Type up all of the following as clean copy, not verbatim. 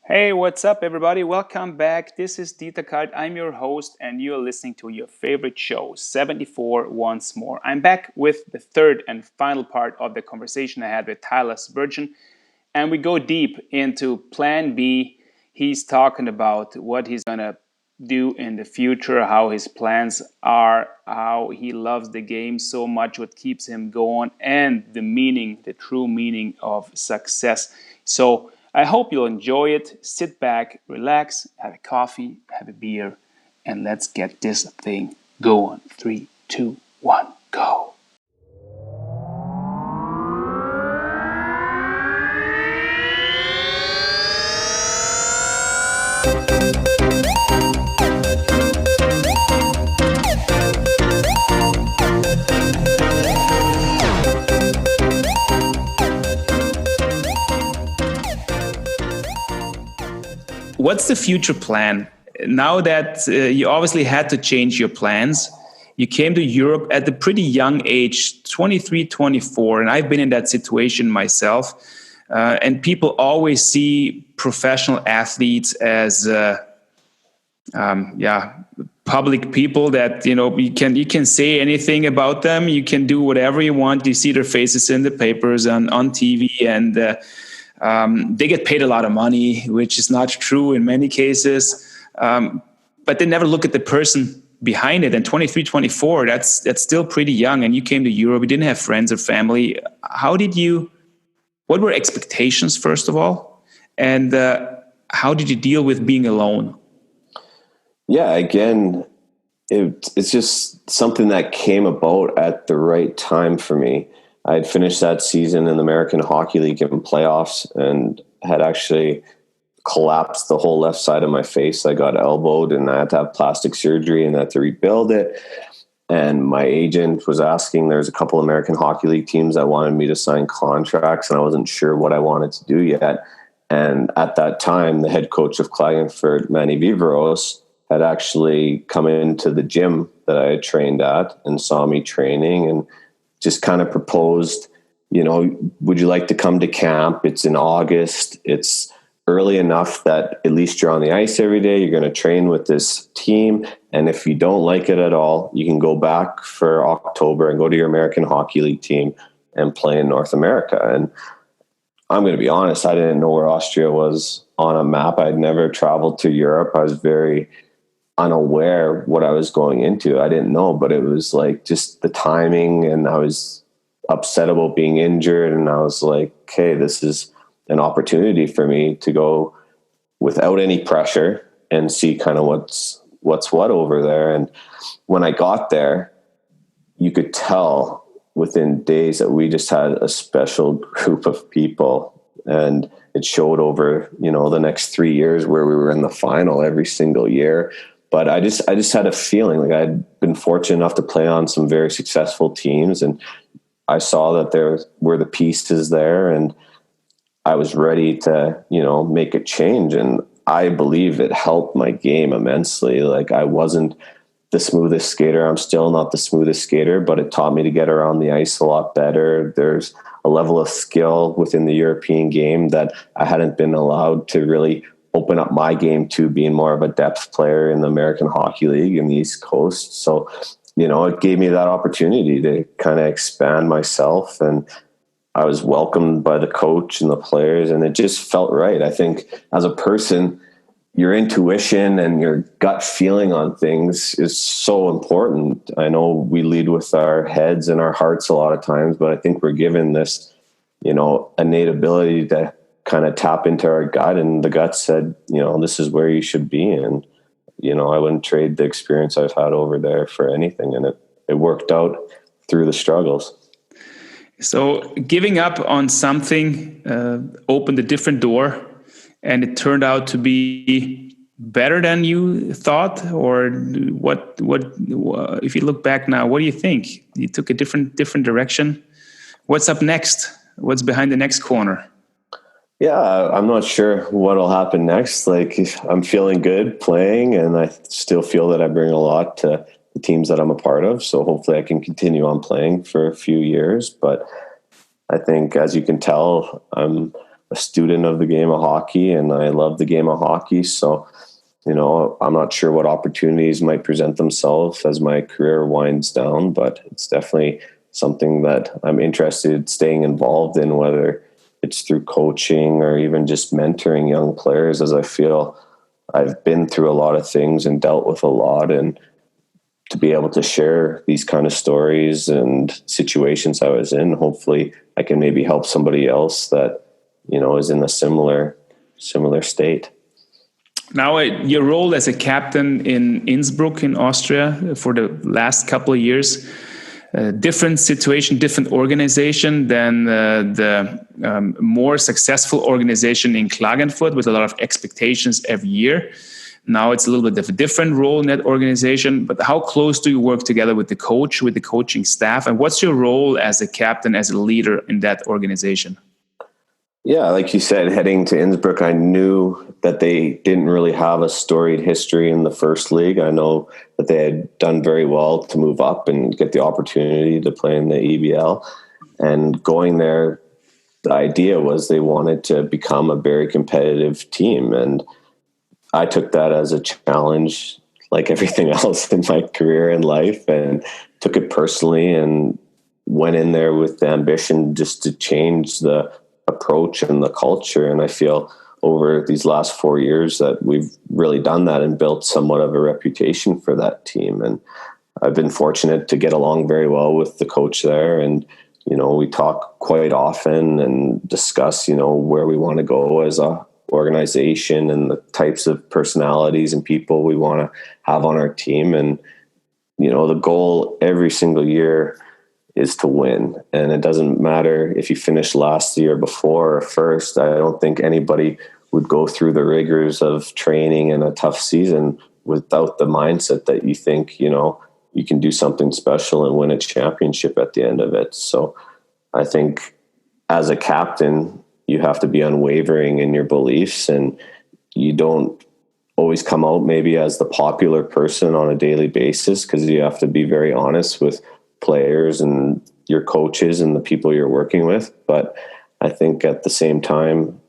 Hey, what's up, everybody? Welcome back. This is Dieter Kalt. I'm your host, and you're listening to your favorite show, 74 Once More. I'm back with the third and final part of the conversation I had with Tyler Spurgeon, and we go deep into Plan B. He's talking about what he's going to do in the future, how his plans are, how he loves the game so much, what keeps him going, and the meaning, the true meaning of success. So I hope you'll enjoy it. Sit back, relax, have a coffee, have a beer, and let's get this thing going. 3, 2, 1, go. What's the future plan? Now that you obviously had to change your plans, you came to Europe at a pretty young age, 23, 24, and I've been in that situation myself. And people always see professional athletes as, public people that, you can say anything about them. You can do whatever you want. You see their faces in the papers, on TV, and they get paid a lot of money, which is not true in many cases. But they never look at the person behind it. And 23, 24, that's still pretty young. And you came to Europe. You didn't have friends or family. What were expectations, first of all? And how did you deal with being alone? Yeah, again, it's just something that came about at the right time for me. I had finished that season in the American Hockey League in playoffs and had actually collapsed the whole left side of my face. I got elbowed and I had to have plastic surgery and I had to rebuild it. And my agent was asking, there's a couple American Hockey League teams that wanted me to sign contracts and I wasn't sure what I wanted to do yet. And at that time, the head coach of Klagenfurt, Manny Viveros, had actually come into the gym that I had trained at and saw me training and just kind of proposed, would you like to come to camp? It's in August. It's early enough that at least you're on the ice every day. You're going to train with this team. And if you don't like it at all, you can go back for October and go to your American Hockey League team and play in North America. And I'm going to be honest, I didn't know where Austria was on a map. I'd never traveled to Europe. I was very unaware what I was going into. I didn't know, but it was like just the timing, and I was upset about being injured, and I was like, okay, this is an opportunity for me to go without any pressure and see kind of what's what over there. And when I got there, you could tell within days that we just had a special group of people, and it showed over, the next 3 years where we were in the final every single year. But I just had a feeling like I'd been fortunate enough to play on some very successful teams, and I saw that there were the pieces there, and I was ready to, make a change. And I believe it helped my game immensely. Like, I wasn't the smoothest skater. I'm still not the smoothest skater, but it taught me to get around the ice a lot better. There's a level of skill within the European game that I hadn't been allowed to really open up my game to, being more of a depth player in the American Hockey League in the East Coast. So, it gave me that opportunity to kind of expand myself, and I was welcomed by the coach and the players, and it just felt right. I think as a person, your intuition and your gut feeling on things is so important. I know we lead with our heads and our hearts a lot of times, but I think we're given this, innate ability to kind of tap into our gut, and the gut said, this is where you should be. And, I wouldn't trade the experience I've had over there for anything. And it worked out through the struggles. So giving up on something opened a different door, and it turned out to be better than you thought? Or what if you look back now, what do you think? You took a different direction. What's up next? What's behind the next corner? Yeah, I'm not sure what'll happen next. Like, I'm feeling good playing, and I still feel that I bring a lot to the teams that I'm a part of. So hopefully I can continue on playing for a few years. But I think, as you can tell, I'm a student of the game of hockey, and I love the game of hockey. So, I'm not sure what opportunities might present themselves as my career winds down, but it's definitely something that I'm interested in staying involved in, whether it's through coaching or even just mentoring young players, as I feel I've been through a lot of things and dealt with a lot, and to be able to share these kind of stories and situations I was in, hopefully I can maybe help somebody else that, is in a similar state. Now, your role as a captain in Innsbruck in Austria for the last couple of years, different situation, different organization than the more successful organization in Klagenfurt with a lot of expectations every year. Now it's a little bit of a different role in that organization, but how close do you work together with the coach, with the coaching staff? And what's your role as a captain, as a leader in that organization? Yeah, like you said, heading to Innsbruck, I knew that they didn't really have a storied history in the first league. I know that they had done very well to move up and get the opportunity to play in the EBL. And going there, the idea was they wanted to become a very competitive team. And I took that as a challenge, like everything else in my career and life, and took it personally and went in there with the ambition just to change the approach and the culture. And I feel over these last 4 years that we've really done that and built somewhat of a reputation for that team. And I've been fortunate to get along very well with the coach there. And, we talk quite often and discuss, where we want to go as a organization and the types of personalities and people we want to have on our team. And, the goal every single year is to win. And it doesn't matter if you finish last year before or first. I don't think anybody would go through the rigors of training and a tough season without the mindset that you think, you can do something special and win a championship at the end of it. So I think as a captain, you have to be unwavering in your beliefs, and you don't always come out maybe as the popular person on a daily basis, because you have to be very honest with players and your coaches and the people you're working with. But I think at the same time,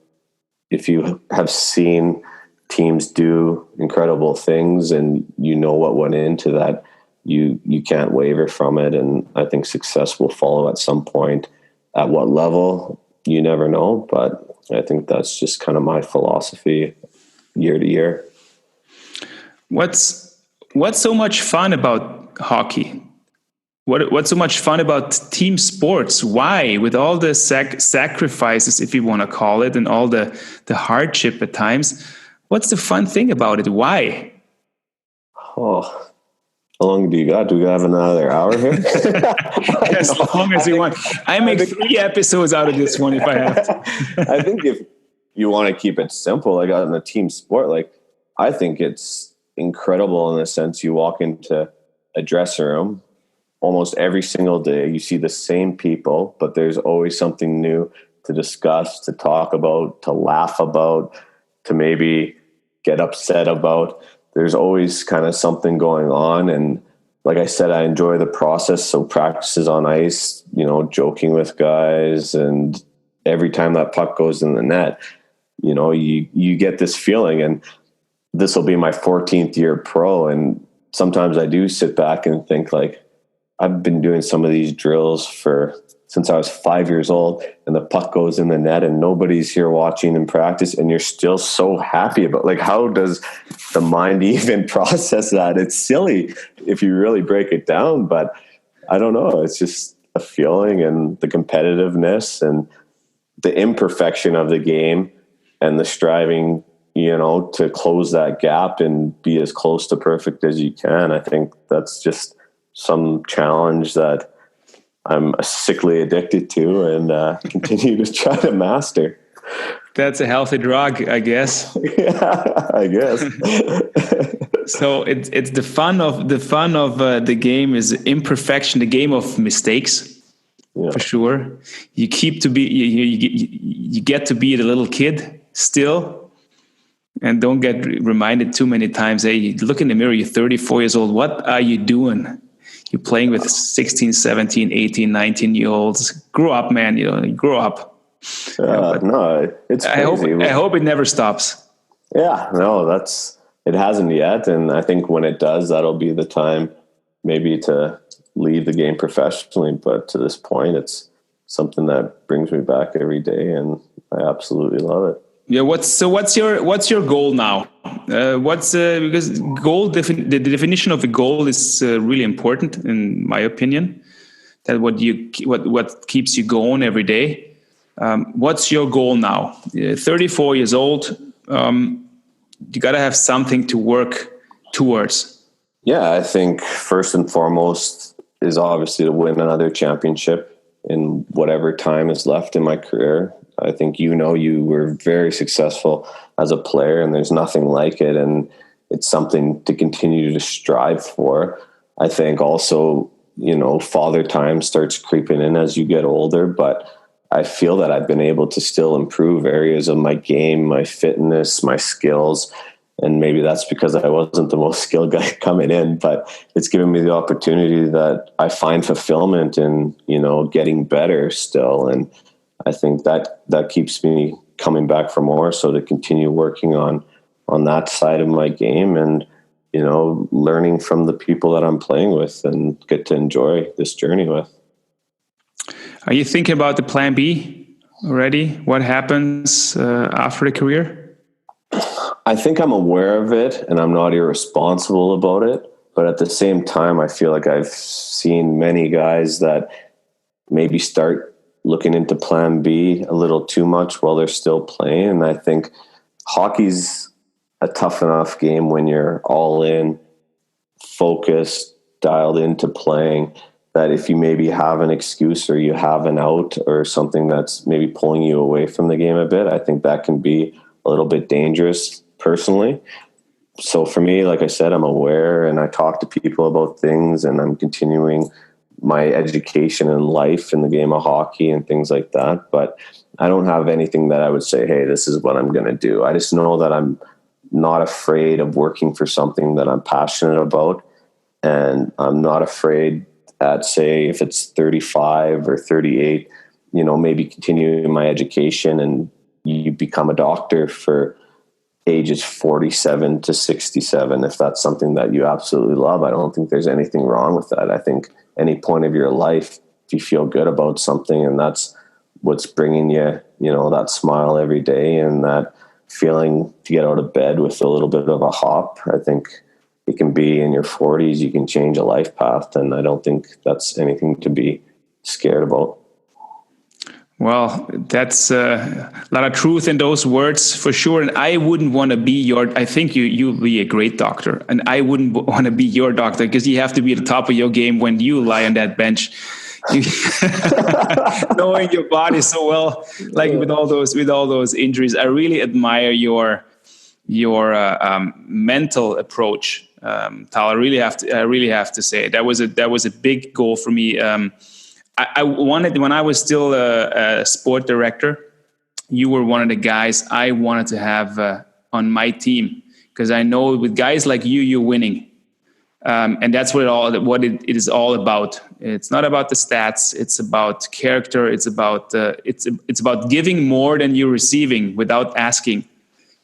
if you have seen teams do incredible things and what went into that, you can't waver from it. And I think success will follow at some point. At what level, you never know. But I think that's just kind of my philosophy year to year. What's so much fun about hockey? What's so much fun about team sports? Why, with all the sacrifices, if you want to call it, and all the hardship at times, what's the fun thing about it? Why? Oh, how long do you got? Do we have another hour here? As long as you want. I make 3 episodes out of this one if I have to. I think if you want to keep it simple, like on a team sport, I think it's incredible in the sense you walk into a dressing room almost every single day. You see the same people, but there's always something new to discuss, to talk about, to laugh about, to maybe get upset about. There's always kind of something going on. And like I said, I enjoy the process. So practices on ice, joking with guys, and every time that puck goes in the net, you get this feeling. And this will be my 14th year pro. And sometimes I do sit back and think I've been doing some of these drills since I was 5 years old, and the puck goes in the net and nobody's here watching in practice, and you're still so happy about how does the mind even process that? It's silly if you really break it down, but I don't know. It's just a feeling, and the competitiveness and the imperfection of the game and the striving, to close that gap and be as close to perfect as you can. I think that's just some challenge that I'm sickly addicted to and continue to try to master. That's a healthy drug, I guess. Yeah, I guess. So it's the fun of the game is imperfection, the game of mistakes. Yeah. For sure. You keep to be you get to be the little kid still, and don't get reminded too many times. Hey, look in the mirror. You're 34 years old. What are you doing? You're playing with 16, 17, 18, 19-year-olds. Grow up, man. Grow up. No, it's crazy. I hope it never stops. Yeah, no, it hasn't yet. And I think when it does, that'll be the time maybe to leave the game professionally. But to this point, it's something that brings me back every day, and I absolutely love it. Yeah. What's your goal now? Because the definition of a goal is really important in my opinion. That what keeps you going every day. What's your goal now? 34 years old. You got to have something to work towards. Yeah, I think first and foremost is obviously to win another championship in whatever time is left in my career. I think you were very successful as a player, and there's nothing like it, and it's something to continue to strive for. I think also, father time starts creeping in as you get older, but I feel that I've been able to still improve areas of my game, my fitness, my skills. And maybe that's because I wasn't the most skilled guy coming in, but it's given me the opportunity that I find fulfillment in, getting better still. And I think that keeps me coming back for more. So to continue working on that side of my game and, learning from the people that I'm playing with and get to enjoy this journey with. Are you thinking about the plan B already? What happens after the career? I think I'm aware of it and I'm not irresponsible about it. But at the same time, I feel like I've seen many guys that maybe start looking into plan B a little too much while they're still playing. And I think hockey's a tough enough game when you're all in, focused, dialed into playing, that if you maybe have an excuse or you have an out or something that's maybe pulling you away from the game a bit, I think that can be a little bit dangerous personally. So for me, like I said, I'm aware and I talk to people about things and I'm continuing my education in life in the game of hockey and things like that. But I don't have anything that I would say, hey, this is what I'm going to do. I just know that I'm not afraid of working for something that I'm passionate about. And I'm not afraid at, say, if it's 35 or 38, maybe continuing my education and you become a doctor for ages 47 to 67. If that's something that you absolutely love, I don't think there's anything wrong with that. I think any point of your life, if you feel good about something and that's what's bringing you, that smile every day and that feeling to get out of bed with a little bit of a hop, I think it can be in your 40s, you can change a life path. And I don't think that's anything to be scared about. Well, that's a lot of truth in those words for sure. And I wouldn't want to be I think you'll be a great doctor. And I wouldn't want to be your doctor because you have to be at the top of your game when you lie on that bench. Knowing your body so well, like with all those injuries. I really admire your mental approach, Tal. I really have to say that was a big goal for me. I wanted, when I was still a sport director, you were one of the guys I wanted to have on my team because I know with guys like you're winning. And that's what it is all about. It's not about the stats. It's about character. It's about it's about giving more than you're receiving without asking.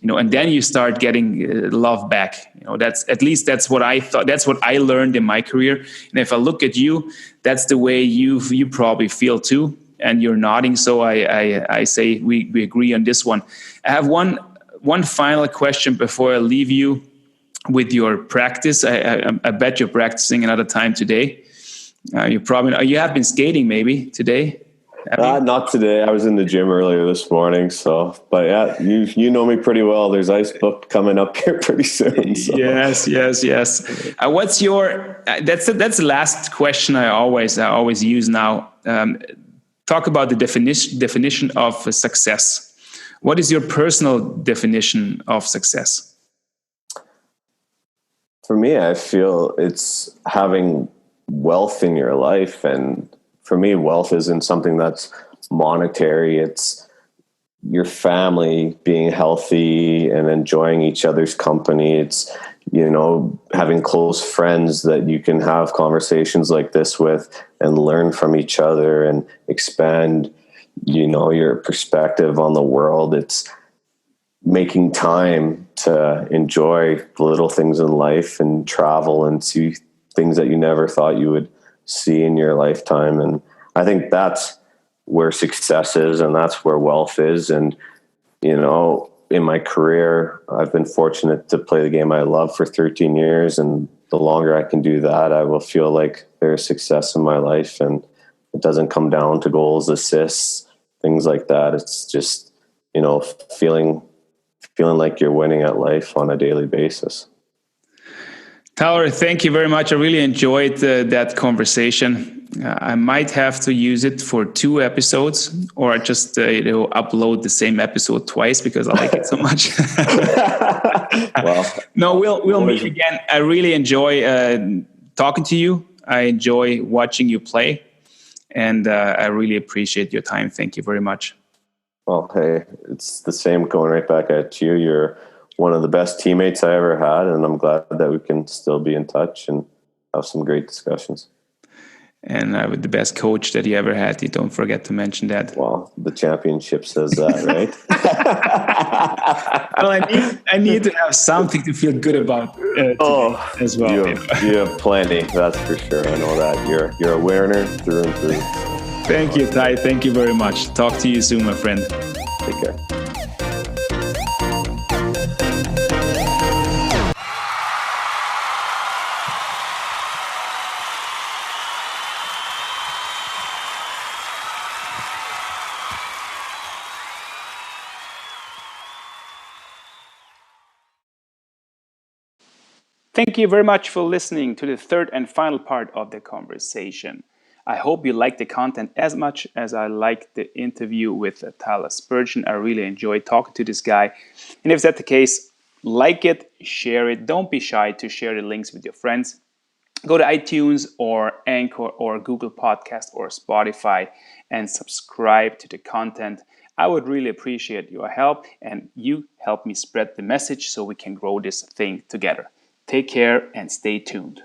And then you start getting love back. That's what I thought. That's what I learned in my career. And if I look at you, that's the way you probably feel too. And you're nodding. So I say we agree on this one. I have one final question before I leave you with your practice. I bet you're practicing another time today. You have been skating maybe today. Not today. I was in the gym earlier this morning. So, but yeah, you know me pretty well. There's ice book coming up here pretty soon. So. Yes. What's your? That's the last question I always use now. Talk about the definition of success. What is your personal definition of success? For me, I feel it's having wealth in your life. And for me, wealth isn't something that's monetary. It's your family being healthy and enjoying each other's company. It's, having close friends that you can have conversations like this with and learn from each other and expand your perspective on the world. It's making time to enjoy the little things in life and travel and see things that you never thought you would see in your lifetime. And I think that's where success is, and that's where wealth is. And, in my career, I've been fortunate to play the game I love for 13 years. And the longer I can do that, I will feel like there's success in my life. And it doesn't come down to goals, assists, things like that. It's just, feeling like you're winning at life on a daily basis. Tyler, thank you very much. I really enjoyed that conversation. I might have to use it for 2 episodes, or just upload the same episode twice because I like it so much. Well, no, we'll meet again. I really enjoy talking to you. I enjoy watching you play, and I really appreciate your time. Thank you very much. Well, hey, it's the same going right back at you. You're one of the best teammates I ever had, and I'm glad that we can still be in touch and have some great discussions. And with the best coach that you ever had, you don't forget to mention that. Well, the championship says that, right? Well, I need to have something to feel good about as well. You have plenty, that's for sure. I know that. You're a winner through and through. Thank you, Ty. Thank you very much. Talk to you soon, my friend. Take care. Thank you very much for listening to the third and final part of the conversation. I hope you liked the content as much as I liked the interview with Tyler Spurgeon. I really enjoyed talking to this guy. And if that's the case, like it, share it. Don't be shy to share the links with your friends. Go to iTunes or Anchor or Google Podcast or Spotify and subscribe to the content. I would really appreciate your help, and you help me spread the message so we can grow this thing together. Take care and stay tuned.